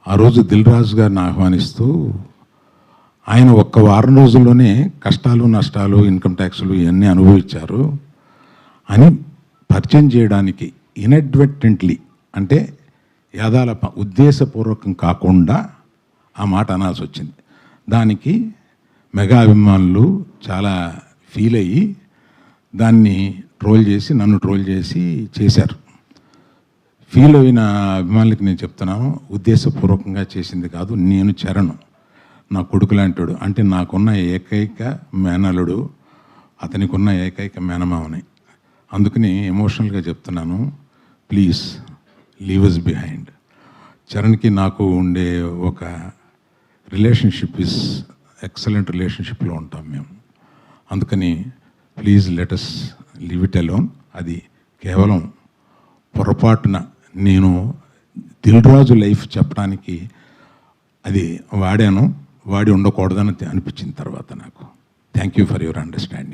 ఆ రోజు దిల్ రాజు గారిని ఆహ్వానిస్తూ ఆయన ఒక్క వారం రోజుల్లోనే కష్టాలు నష్టాలు ఇన్కమ్ ట్యాక్స్లు ఇవన్నీ అనుభవించారు అని పరిచయం చేయడానికి ఇన్అడ్వర్టెంట్లీ అంటే యాదాల ఉద్దేశపూర్వకం కాకుండా ఆ మాట అనాల్సి వచ్చింది. దానికి మెగా అభిమానులు చాలా ఫీల్ అయ్యి దాన్ని ట్రోల్ చేసి నన్ను ట్రోల్ చేసి చేశారు. ఫీల్ అయిన అభిమానులకి నేను చెప్తున్నాను, ఉద్దేశపూర్వకంగా చేసింది కాదు. నేను చరణ్ నా కొడుకు లాంటాడు, అంటే నాకున్న ఏకైక మేనలుడు, అతనికి ఉన్న ఏకైక మేనమావని. అందుకని ఎమోషనల్గా చెప్తున్నాను, ప్లీజ్ లీవ్ అస్ బిహైండ్. చరణ్కి నాకు ఉండే ఒక రిలేషన్షిప్ ఇస్ ఎక్సలెంట్ రిలేషన్షిప్లో ఉంటాం మేము. అందుకని please let us leave it alone. అది కేవలం పొరపాటున నేను దిల్ రాజు లైఫ్ చెప్పడానికి అది వాడి ఉండకూడదని అనిపించిన తర్వాత నాకు. Thank you for your understanding.